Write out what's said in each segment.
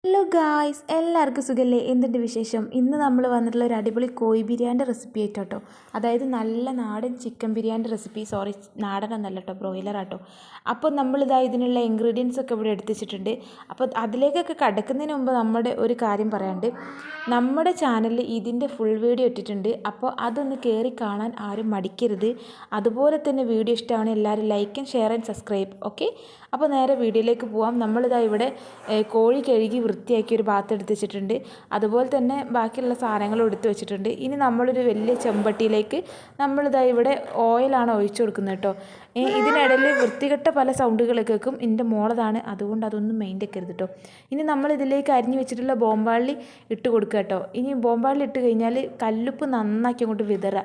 Hello guys, എല്ലാവർക്കും സുഖല്ലേ? എന്തുണ്ട് വിശേഷം? ഇന്ന് നമ്മൾ വന്നിട്ടുള്ള ഒരു അടിപൊളി കോഴി ബിരിയാണിൻ്റെ റെസിപ്പി ആയിട്ടോ. അതായത് നല്ല നാടൻ ചിക്കൻ ബിരിയാണിൻ്റെ റെസിപ്പി. സോറി, നാടൻ എന്നല്ല കേട്ടോ, ബ്രോയിലർ ആട്ടോ. അപ്പോൾ നമ്മളിതാ ഇതിനുള്ള ഇൻഗ്രീഡിയൻസ് ഒക്കെ ഇവിടെ എടുത്ത് വെച്ചിട്ടുണ്ട്. അപ്പോൾ അതിലേക്കൊക്കെ കടക്കുന്നതിന് മുമ്പ് നമ്മുടെ ഒരു കാര്യം പറയാണ്ട്, നമ്മുടെ ചാനലിൽ ഇതിൻ്റെ ഫുൾ വീഡിയോ ഇട്ടിട്ടുണ്ട്. അപ്പോൾ അതൊന്ന് കയറി കാണാൻ ആരും മടിക്കരുത്. അതുപോലെ തന്നെ വീഡിയോ ഇഷ്ടമാണ് എല്ലാവരും like and share and subscribe. Okay, അപ്പോൾ നേരെ വീഡിയോയിലേക്ക് പോവാം. നമ്മളിതാ ഇവിടെ കോഴി കഴുകി വൃത്തിയാക്കി ഒരു ഭാഗത്ത് എടുത്ത് വെച്ചിട്ടുണ്ട്. അതുപോലെ തന്നെ ബാക്കിയുള്ള സാധനങ്ങളും എടുത്ത് വെച്ചിട്ടുണ്ട്. ഇനി നമ്മളൊരു വലിയ ചെമ്പട്ടിയിലേക്ക് നമ്മളിതാ ഇവിടെ ഓയിലാണ് ഒഴിച്ചു കൊടുക്കുന്നത് കേട്ടോ. ഇതിനിടയിൽ വൃത്തികെട്ട പല സൗണ്ടുകൾ കേൾക്കും. എൻ്റെ മോളതാണ്, അതുകൊണ്ട് അതൊന്നും മൈൻഡ് വെക്കരുത് കേട്ടോ. ഇനി നമ്മളിതിലേക്ക് അരിഞ്ഞു വെച്ചിട്ടുള്ള ബോംബാള്ളി ഇട്ട് കൊടുക്കുക കേട്ടോ. ഇനി ബോംബാള്ളി ഇട്ട് കഴിഞ്ഞാൽ കല്ലുപ്പ് നന്നാക്കി അങ്ങോട്ട് വിതറുക.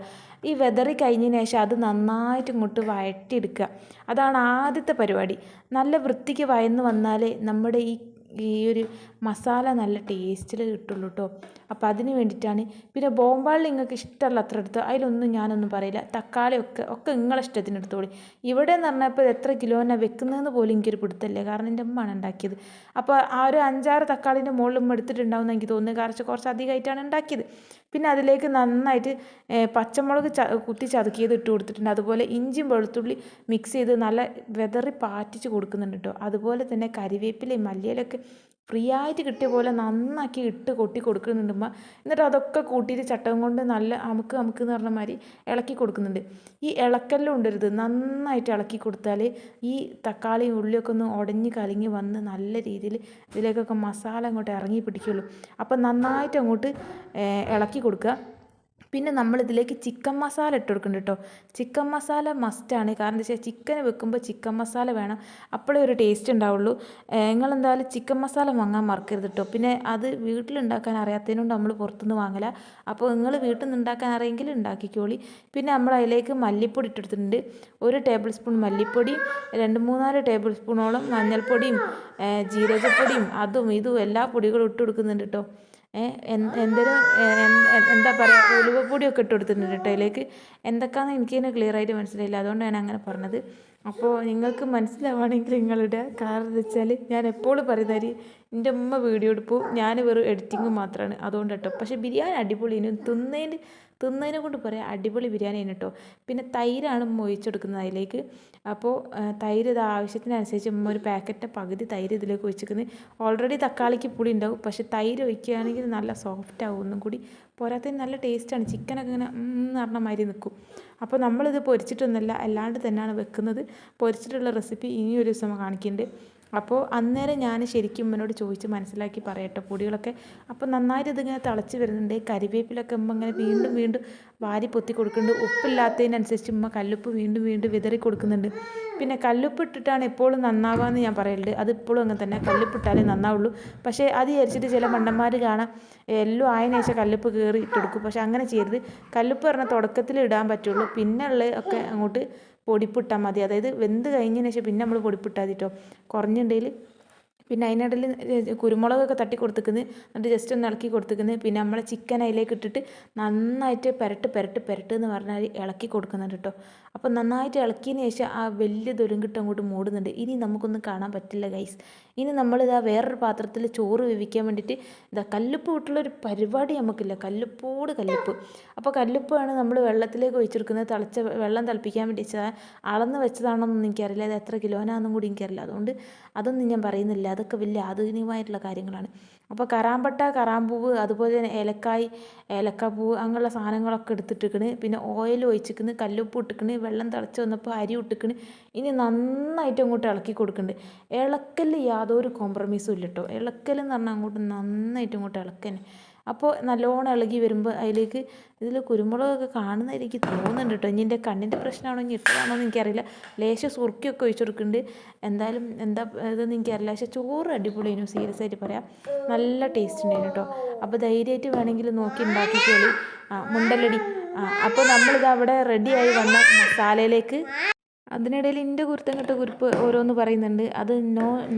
ഈ വിതറി കഴിഞ്ഞതിന് ശേഷം അത് നന്നായിട്ട് ഇങ്ങോട്ട് വഴറ്റിയെടുക്കുക. അതാണ് ആദ്യത്തെ പരിപാടി. നല്ല വൃത്തിക്ക് വഴന്ന് വന്നാലേ നമ്മുടെ ഈ ഒരു മസാല നല്ല ടേസ്റ്റിൽ കിട്ടുള്ളൂ കേട്ടോ. അപ്പോൾ അതിന് വേണ്ടിയിട്ടാണ്. പിന്നെ ബോംബാളിൽ നിങ്ങൾക്ക് ഇഷ്ടമുള്ള അത്ര എടുത്തോ, അതിലൊന്നും ഞാനൊന്നും പറയില്ല. തക്കാളി ഒക്കെ നിങ്ങളെ ഇഷ്ടത്തിന് എടുത്തോളി. ഇവിടെ എന്ന് പറഞ്ഞാൽ ഇപ്പോൾ എത്ര കിലോനാണ് വെക്കുന്നതെന്ന് പോലും എനിക്കൊരു പിടുത്തല്ലേ, കാരണം എൻ്റെ അമ്മയാണ് ഉണ്ടാക്കിയത്. അപ്പോൾ ആ ഒരു 5-6 തക്കാളിൻ്റെ മുകളിലും എടുത്തിട്ടുണ്ടാവും എനിക്ക് തോന്നുന്നത്, കുറച്ച് അധികമായിട്ടാണ് ഉണ്ടാക്കിയത്. പിന്നെ അതിലേക്ക് നന്നായിട്ട് പച്ചമുളക് കുത്തി ചതുക്കിയത് ഇട്ട് കൊടുത്തിട്ടുണ്ട്. അതുപോലെ ഇഞ്ചിയും വെളുത്തുള്ളി മിക്സ് ചെയ്ത് നല്ല വെതറി പാറ്റിച്ച് കൊടുക്കുന്നുണ്ട് കേട്ടോ. അതുപോലെ തന്നെ കരിവേപ്പിലയും മല്ലിയിലൊക്കെ ഫ്രീ ആയിട്ട് കിട്ടിയ പോലെ നന്നാക്കി ഇട്ട് കൊട്ടി കൊടുക്കുന്നുണ്ട് ഉമ്മ. എന്നിട്ട് അതൊക്കെ കൂട്ടിയിട്ട് ചട്ടകം കൊണ്ട് നല്ല അമുക്ക് എന്ന് പറഞ്ഞ മാതിരി ഇളക്കി കൊടുക്കുന്നുണ്ട്. ഈ ഇളക്കെല്ലാം ഉണ്ടരുത്, നന്നായിട്ട് ഇളക്കി കൊടുത്താൽ ഈ തക്കാളിയും ഉള്ളിയൊക്കെ ഒന്ന് ഉടഞ്ഞ് കലങ്ങി വന്ന് നല്ല രീതിയിൽ ഇതിലേക്കൊക്കെ മസാല അങ്ങോട്ട് ഇറങ്ങി പിടിക്കുള്ളൂ. അപ്പം നന്നായിട്ട് അങ്ങോട്ട് ഇളക്കി കൊടുക്കുക. പിന്നെ നമ്മളിതിലേക്ക് ചിക്കൻ മസാല ഇട്ട് കൊടുക്കുന്നുണ്ട് കേട്ടോ. ചിക്കൻ മസാല മസ്റ്റാണ്. കാരണം എന്താ വെച്ചാൽ ചിക്കൻ വെക്കുമ്പോൾ ചിക്കൻ മസാല വേണം, അപ്പോഴേ ഒരു ടേസ്റ്റ് ഉണ്ടാവുള്ളൂ. നിങ്ങളെന്തായാലും ചിക്കൻ മസാല വാങ്ങാൻ മറക്കരുത് കേട്ടോ. പിന്നെ അത് വീട്ടിലുണ്ടാക്കാൻ അറിയാത്തതിനോണ്ട് നമ്മൾ പുറത്തുനിന്ന് വാങ്ങല. അപ്പോൾ നിങ്ങൾ വീട്ടിൽ നിന്ന് ഉണ്ടാക്കാൻ അറിയെങ്കിൽ ഉണ്ടാക്കിക്കോളി. പിന്നെ നമ്മൾ അതിലേക്ക് മല്ലിപ്പൊടി ഇട്ടെടുത്തിട്ടുണ്ട്. 1 ടേബിൾ സ്പൂൺ മല്ലിപ്പൊടിയും 2-3 ടേബിൾ സ്പൂണോളം മഞ്ഞൾപ്പൊടിയും ജീരകപ്പൊടിയും അതും ഇതും എല്ലാ പൊടികളും ഇട്ട് കൊടുക്കുന്നുണ്ട് കേട്ടോ. എന്തൊരു എന്താ പറയുക, ഉലുവപ്പൊടിയൊക്കെ ഇട്ട് കൊടുത്തിട്ടുണ്ട് കേട്ടോ അതിലേക്ക്. എന്തൊക്കെയാണെന്ന് എനിക്ക് തന്നെ ക്ലിയർ ആയിട്ട് മനസ്സിലായില്ല, അതുകൊണ്ട് ഞാൻ അങ്ങനെ പറഞ്ഞത്. അപ്പോൾ നിങ്ങൾക്ക് മനസ്സിലാവുകയാണെങ്കിൽ നിങ്ങളുടെ കാരണം എന്ന് വെച്ചാൽ ഞാൻ എപ്പോഴും പറയുന്നവർ എൻ്റെ ഉമ്മ വീഡിയോ എടുപ്പു, ഞാൻ വെറും എഡിറ്റിങ്ങും മാത്രമാണ്, അതുകൊണ്ട് കേട്ടോ. പക്ഷേ ബിരിയാണി അടിപൊളിയാണ്, തിന്നതിനെ കൊണ്ട് പറയാം അടിപൊളി ബിരിയാണിയാണ് കേട്ടോ. പിന്നെ തൈരാണ് ഉമ്മ ഒഴിച്ചെടുക്കുന്നത് അതിലേക്ക്. അപ്പോൾ തൈര് ഇത് ആവശ്യത്തിനനുസരിച്ച് ഉമ്മ ഒരു പാക്കറ്റ് പകുതി തൈര് ഇതിലേക്ക് ഒഴിച്ചിരിക്കുന്നത്. ഓൾറെഡി തക്കാളിക്ക് പുളി ഉണ്ടാവും, പക്ഷേ തൈര് ഒഴിക്കുകയാണെങ്കിൽ നല്ല സോഫ്റ്റ് ആവും ഒന്നും കൂടി. പോരാത്തതിന് നല്ല ടേസ്റ്റാണ്. ചിക്കനൊക്കെ ഇങ്ങനെ എന്ന് പറഞ്ഞ മാതിരി നിൽക്കും. അപ്പോൾ നമ്മളിത് പൊരിച്ചിട്ടൊന്നുമല്ല, അല്ലാണ്ട് തന്നെയാണ് വെക്കുന്നത്. പൊരിച്ചിട്ടുള്ള റെസിപ്പി ഇനി ഒരു ദിവസം കാണിക്കുന്നുണ്ട്. അപ്പോൾ അന്നേരം ഞാൻ ശരിക്കും ഉമ്മനോട് ചോദിച്ച് മനസ്സിലാക്കി പറയട്ടെ പൊടികളൊക്കെ. അപ്പോൾ നന്നായിട്ട് ഇതിങ്ങനെ തിളച്ച് വരുന്നുണ്ട്. കരിവേപ്പിലൊക്കെ ഉമ്മ ഇങ്ങനെ വീണ്ടും വാരി പൊത്തി കൊടുക്കുന്നുണ്ട്. ഉപ്പില്ലാത്തതിനനുസരിച്ച് ഉമ്മ കല്ലുപ്പ് വീണ്ടും വിതറി കൊടുക്കുന്നുണ്ട്. പിന്നെ കല്ലുപ്പ് ഇട്ടിട്ടാണ് എപ്പോഴും നന്നാവാന്ന് ഞാൻ പറയലുണ്ട്. അതിപ്പോഴും അങ്ങനെ തന്നെ, കല്ലുപ്പിട്ടാലേ നന്നാവുള്ളൂ. പക്ഷേ അത് വിചാരിച്ചിട്ട് ചില മണ്ടന്മാർ കാണാം എല്ലാം ആയതിനു ശേഷം കല്ലുപ്പ് കയറി ഇട്ടെടുക്കും. പക്ഷേ അങ്ങനെ ചെയ്യരുത്. കല്ലുപ്പ് പറഞ്ഞാൽ തുടക്കത്തിൽ ഇടാൻ പറ്റുള്ളൂ, പിന്നെ ഉള്ള ഒക്കെ അങ്ങോട്ട് പൊടിപ്പിട്ടാൽ മതി. അതായത് വെന്ത് കഴിഞ്ഞതിന് ശേഷം പിന്നെ നമ്മൾ പൊടിപ്പിട്ടാൽ മതി കേട്ടോ. കുറഞ്ഞുണ്ടെങ്കിൽ പിന്നെ അതിനിടയിൽ കുരുമുളകൊക്കെ തട്ടി കൊടുത്തിക്കുന്നത്, എന്നിട്ട് ജസ്റ്റ് ഒന്ന് ഇളക്കി കൊടുത്തിക്കുന്നത്. പിന്നെ നമ്മളെ ചിക്കൻ അതിലേക്ക് ഇട്ടിട്ട് നന്നായിട്ട് പെരട്ട് എന്ന് പറഞ്ഞാൽ ഇളക്കി കൊടുക്കുന്നുണ്ട് കേട്ടോ. അപ്പോൾ നന്നായിട്ട് ഇളക്കിയതിന് ശേഷം ആ വലിയ ദുരങ്കിട്ട് അങ്ങോട്ട് മൂടുന്നുണ്ട്. ഇനി നമുക്കൊന്നും കാണാൻ പറ്റില്ല ഗൈസ്. ഇനി നമ്മളിതാ വേറൊരു പാത്രത്തിൽ ചോറ് വേവിക്കാൻ വേണ്ടിയിട്ട് ഇതാ കല്ലുപ്പ് വിട്ടുള്ളൊരു പരിപാടി നമുക്കില്ല, കല്ലുപ്പ്. അപ്പോൾ കല്ലുപ്പാണ് നമ്മൾ വെള്ളത്തിലേക്ക് ഒഴിച്ചെടുക്കുന്നത്. വെള്ളം തിളപ്പിക്കാൻ വേണ്ടി അളന്ന് വെച്ചതാണെന്നൊന്നും എനിക്കറിയില്ല, അത് എത്ര കിലോനാണെന്നും കൂടി എനിക്കറിയില്ല. അതുകൊണ്ട് അതൊന്നും ഞാൻ പറയുന്നില്ല, അതൊക്കെ വലിയ ആധുനികമായിട്ടുള്ള കാര്യങ്ങളാണ്. അപ്പോൾ കറാമ്പട്ട, കറാമ്പൂവ്, അതുപോലെ തന്നെ ഏലക്കാപ്പൂവ് അങ്ങനെയുള്ള സാധനങ്ങളൊക്കെ എടുത്തിട്ടിരിക്കണ്. പിന്നെ ഓയിൽ ഒഴിച്ചിരിക്കുന്നു, കല്ലുപ്പ് ഇട്ടിക്കണ്, വെള്ളം തിളച്ച് വന്നപ്പോൾ അരി ഇട്ടിക്കണ്. ഇനി നന്നായിട്ട് അങ്ങോട്ട് ഇളക്കി കൊടുക്കുന്നുണ്ട്. ഇളക്കൽ യാതൊരു കോംപ്രമൈസും ഇല്ല കേട്ടോ. ഇളക്കലെന്ന് പറഞ്ഞാൽ അങ്ങോട്ട് നന്നായിട്ട് അങ്ങോട്ട് ഇളക്കന്നെ. അപ്പോൾ നല്ലോണം ഇളകി വരുമ്പോൾ അതിലേക്ക് ഇതിൽ കുരുമുളകൊക്കെ കാണുന്ന എനിക്ക് തോന്നുന്നുണ്ട് കേട്ടോ. ഇനി എൻ്റെ കണ്ണിൻ്റെ പ്രശ്നമാണോ ഇനി ഇട്ടതാണോ എന്ന് എനിക്കറിയില്ല. ലേശം സുറുക്കിയൊക്കെ ഒഴിച്ചു കൊടുക്കുന്നുണ്ട്. എന്തായാലും എന്താ ഇതെന്ന് എനിക്കറിയില്ല. പക്ഷേ ചോറ് അടിപൊളിയായിരുന്നു, സീരിയസ് ആയിട്ട് പറയാം, നല്ല ടേസ്റ്റ് ഉണ്ടായിരുന്നു കേട്ടോ. അപ്പോൾ ധൈര്യമായിട്ട് വേണമെങ്കിൽ നോക്കി ഉണ്ടാക്കിക്കോളി. മുണ്ടല്ലടി. അപ്പോൾ നമ്മളിത് അവിടെ റെഡിയായി വന്ന മസാലയിലേക്ക് അതിനിടയിൽ എൻ്റെ കുരുത്തം കെട്ട കുറിപ്പ് ഓരോന്ന് പറയുന്നുണ്ട്. അത്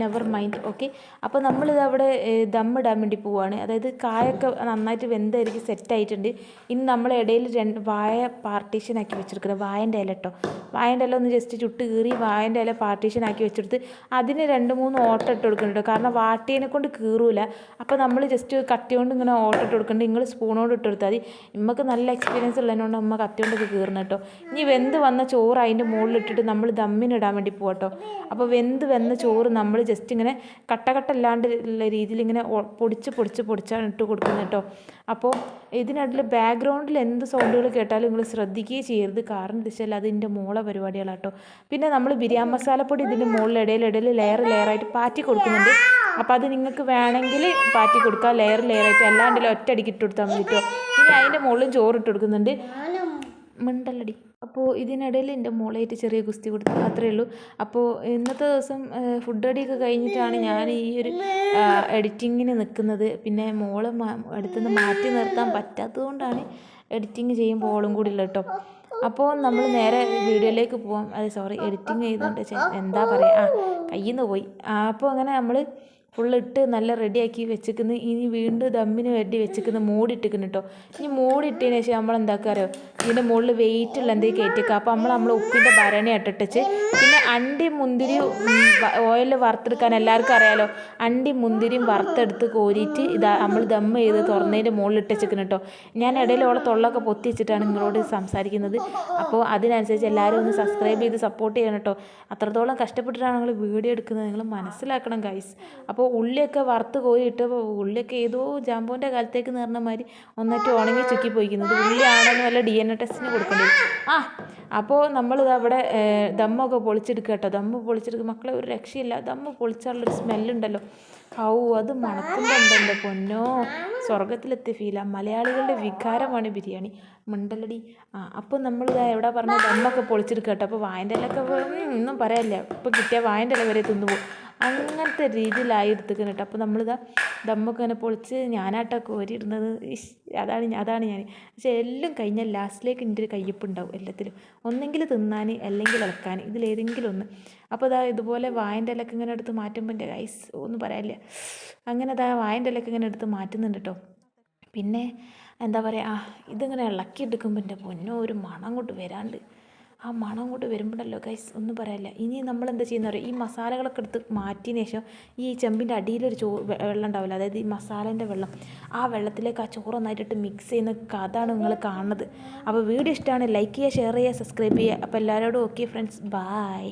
നെവർ മൈൻഡ്. ഓക്കെ, അപ്പോൾ നമ്മളിത് അവിടെ ദമ്മിടാൻ വേണ്ടി പോവുകയാണ്. അതായത് കായൊക്കെ നന്നായിട്ട് വെന്തായിരിക്കും സെറ്റായിട്ടുണ്ട്. ഇനി നമ്മൾ ഇടയിൽ വായ പാർട്ടീഷനാക്കി വെച്ചെടുക്കണം. വായൻ്റെ ഇല കേട്ടോ, വായൻ്റെ ഇല ഒന്ന് ജസ്റ്റ് ചുട്ട് കീറി വായൻ്റെ ഇല പാർട്ടീഷനാക്കി വെച്ചെടുത്ത് അതിന് 2-3 ഓട്ടം ഇട്ട് കൊടുക്കുന്നുണ്ട് കാരണം വാട്ടിയതിനെ കൊണ്ട് കീറൂല. അപ്പോൾ നമ്മൾ ജസ്റ്റ് കത്തി കൊണ്ട് ഇങ്ങനെ ഓട്ടം ഇട്ട് കൊടുക്കുന്നുണ്ട്. നിങ്ങൾ സ്പൂണോട് ഇട്ട് കൊടുത്താൽ മതി. നമുക്ക് നല്ല എക്സ്പീരിയൻസ് ഉള്ളതിനോണ്ട് അമ്മ കത്തി കൊണ്ടൊക്കെ കീറണം കേട്ടോ. ഇനി വെന്ത് വന്ന ചോറ് അതിൻ്റെ മുകളിലിട്ടിട്ട് നമ്മൾ ദമ്മിനിടാൻ വേണ്ടി പോകട്ടോ. അപ്പോൾ വെന്ത് വന്ന ചോറ് നമ്മൾ ജസ്റ്റ് ഇങ്ങനെ കട്ടല്ലാണ്ട് ഉള്ള രീതിയിൽ ഇങ്ങനെ പൊടിച്ചാണ് ഇട്ട് കൊടുക്കുന്നത് കേട്ടോ. അപ്പോൾ ഇതിനിടയിൽ ബാക്ക്ഗ്രൗണ്ടിൽ എന്ത് സൗണ്ടുകൾ കേട്ടാലും നിങ്ങൾ ശ്രദ്ധിക്കുകയും ചെയ്യരുത്. കാരണം എന്താ വെച്ചാൽ അതിൻ്റെ മോളെ പരിപാടികളാണ് കേട്ടോ. പിന്നെ നമ്മൾ ബിരിയാണി മസാലപ്പൊടി ഇതിൻ്റെ മുകളിൽ ഇടയിൽ ലെയറായിട്ട് പാറ്റി കൊടുക്കുന്നുണ്ട്. അപ്പോൾ അത് നിങ്ങൾക്ക് വേണമെങ്കിൽ പാറ്റി കൊടുക്കുക ലെയറായിട്ട്, അല്ലാണ്ടല്ല ഒറ്റയടിക്ക് ഇട്ട് കൊടുത്താൽ മതി കേട്ടോ. ഇനി അതിൻ്റെ മുകളിലും ചോറ് ഇട്ട് കൊടുക്കുന്നുണ്ട്. മിണ്ടല്ലടി. അപ്പോൾ ഇതിനിടയിൽ എൻ്റെ മോളായിട്ട് ചെറിയ ഗുസ്തി കൊടുത്തു, അത്രയേ ഉള്ളൂ. അപ്പോൾ ഇന്നത്തെ ദിവസം ഫുഡ് അടിയൊക്കെ കഴിഞ്ഞിട്ടാണ് ഞാൻ ഈ ഒരു എഡിറ്റിങ്ങിന് നിൽക്കുന്നത്. പിന്നെ മോളെ അടുത്തുനിന്ന് മാറ്റി നിർത്താൻ പറ്റാത്തത് കൊണ്ടാണ് എഡിറ്റിങ് ചെയ്യുമ്പോൾ ഓളും കൂടി ഉള്ളത് കേട്ടോ. അപ്പോൾ നമ്മൾ നേരെ വീഡിയോയിലേക്ക് പോവാം. എഡിറ്റിങ് ചെയ്തുകൊണ്ട് എന്താ പറയുക, കയ്യിൽ നിന്ന് പോയി. അപ്പോൾ അങ്ങനെ നമ്മൾ ഫുള്ളിട്ട് നല്ല റെഡിയാക്കി വെച്ചിരിക്കുന്നു. ഇനി വീണ്ടും ദമ്മിന് വേണ്ടി വെച്ചിരിക്കുന്ന മൂടിയിട്ടിരിക്കുന്നു കേട്ടോ. ഇനി മൂടിയിട്ടതിന് ശേഷം നമ്മൾ എന്താക്കുക അറിയോ, ഇതിൻ്റെ മുകളിൽ വെയിറ്റുള്ള എന്തെങ്കിലും കയറ്റിക്കുക. അപ്പോൾ നമ്മൾ ഉപ്പിൻ്റെ ഭരണി ഇട്ടിട്ട് പിന്നെ അണ്ടി മുന്തിരി ഓയിലിൽ വറുത്തെടുക്കാൻ എല്ലാവർക്കും അറിയാലോ. അണ്ടി മുന്തിരിയും വറുത്തെടുത്ത് കോരിയിട്ട് നമ്മൾ ദമ്മ് ചെയ്ത് തുറന്നതിൻ്റെ മുകളിൽ ഇട്ട് വെച്ചിരിക്കുന്നു കേട്ടോ. ഞാൻ ഇടയിൽ ഓളെ തൊള്ളൊക്കെ പൊത്തി വെച്ചിട്ടാണ് നിങ്ങളോട് സംസാരിക്കുന്നത്. അപ്പോൾ അതിനനുസരിച്ച് എല്ലാവരും ഒന്ന് സബ്സ്ക്രൈബ് ചെയ്ത് സപ്പോർട്ട് ചെയ്യണം കേട്ടോ. അത്രത്തോളം കഷ്ടപ്പെട്ടിട്ടാണ് നിങ്ങൾ വീഡിയോ എടുക്കുന്നത്, നിങ്ങൾ മനസ്സിലാക്കണം ഗൈസ്. അപ്പോൾ ഉള്ളിയൊക്കെ വറുത്ത് കോരിയിട്ട് ഉള്ളിയൊക്കെ ഏതോ ജാമ്പോൻ്റെ കാലത്തേക്ക് നേർന്ന മാതിരി ഒന്നിട്ട് ഉണങ്ങി ചുക്കി പോയിക്കുന്നത്. ഉള്ളിയാണെന്ന് വല്ല DNA ടെസ്റ്റിന് കൊടുക്കേണ്ടി വരും. അപ്പോൾ നമ്മളിത് അവിടെ ദമ്മൊക്കെ പൊളിച്ചെടുക്കുക കേട്ടോ. ദമ്മ് പൊളിച്ചെടുക്കുക മക്കളെ, ഒരു രക്ഷയില്ല. ദമ്മ് പൊളിച്ചാലുള്ളൊരു സ്മെല്ലുണ്ടല്ലോ, അത് മണക്കുമ്പോൾ ഉണ്ടല്ലോ പൊന്നോ, സ്വർഗത്തിലെത്തിയ ഫീലാണ്. മലയാളികളുടെ വികാരമാണ് ബിരിയാണി. മിണ്ടല്ലടി. അപ്പോൾ നമ്മളിതാ എവിടെ പറഞ്ഞ ദമ്മൊക്കെ പൊളിച്ചെടുക്കുക കേട്ടോ. അപ്പോൾ വായൻ്റെ ഇലയൊക്കെ ഒന്നും പറയാനില്ല, ഇപ്പോൾ കിട്ടിയ വായൻ്റെ ഇല വരെ തിന്നുപോകും. അങ്ങനത്തെ രീതിയിലായി എടുത്തിരിക്കണം കേട്ടോ. അപ്പോൾ നമ്മളിതാ ദമ്മൊക്കെ ഇങ്ങനെ പൊളിച്ച് ഞാനാട്ടോ കോരിയിടുന്നത്. അതാണ് ഞാൻ. പക്ഷേ എല്ലാം കഴിഞ്ഞാൽ ലാസ്റ്റിലേക്ക് എൻ്റെ ഒരു കയ്യപ്പുണ്ടാവും എല്ലാത്തിലും. ഒന്നെങ്കിൽ തിന്നാൻ അല്ലെങ്കിൽ ഇളക്കാൻ, ഇതിലേതെങ്കിലും ഒന്ന്. അപ്പോൾ ഇതാ ഇതുപോലെ വായൻ്റെ ഇലയൊക്കെ ഇങ്ങനെ എടുത്ത് മാറ്റുമ്പോൾ എൻ്റെ ഗൈസ് ഒന്നും പറയാനില്ല. അങ്ങനെ അതാ വായൻ്റെ ഇലയൊക്കെ ഇങ്ങനെ എടുത്ത് മാറ്റുന്നുണ്ട് കേട്ടോ. പിന്നെ എന്താ പറയുക, ഇതിങ്ങനെ ഇളക്കിയെടുക്കുമ്പോൾ എൻ്റെ പൊന്നോ ഒരു മണം കൊണ്ട് വരാണ്ട്, ആ മണം കൊണ്ട് വരുമ്പോഴല്ലോ ഗൈസ് ഒന്നും പറയാനില്ല. ഇനി നമ്മൾ എന്താ ചെയ്യുന്ന പറയുക, ഈ മസാലകളൊക്കെ എടുത്ത് മാറ്റിയതിന് ശേഷം ഈ ചെമ്പിൻ്റെ അടിയിലൊരു വെള്ളം ഉണ്ടാവില്ല, അതായത് ഈ മസാലേൻ്റെ വെള്ളം, ആ വെള്ളത്തിലേക്ക് ആ ചോറ് നന്നായിട്ട് മിക്സ് ചെയ്യുന്ന അതാണ് നിങ്ങൾ കാണുന്നത്. അപ്പോൾ വീഡിയോ ഇഷ്ടമാണ് ലൈക്ക് ചെയ്യുക, ഷെയർ ചെയ്യുക, സബ്സ്ക്രൈബ് ചെയ്യുക. അപ്പോൾ എല്ലാവരോടും ഓക്കെ ഫ്രണ്ട്സ്, ബൈ.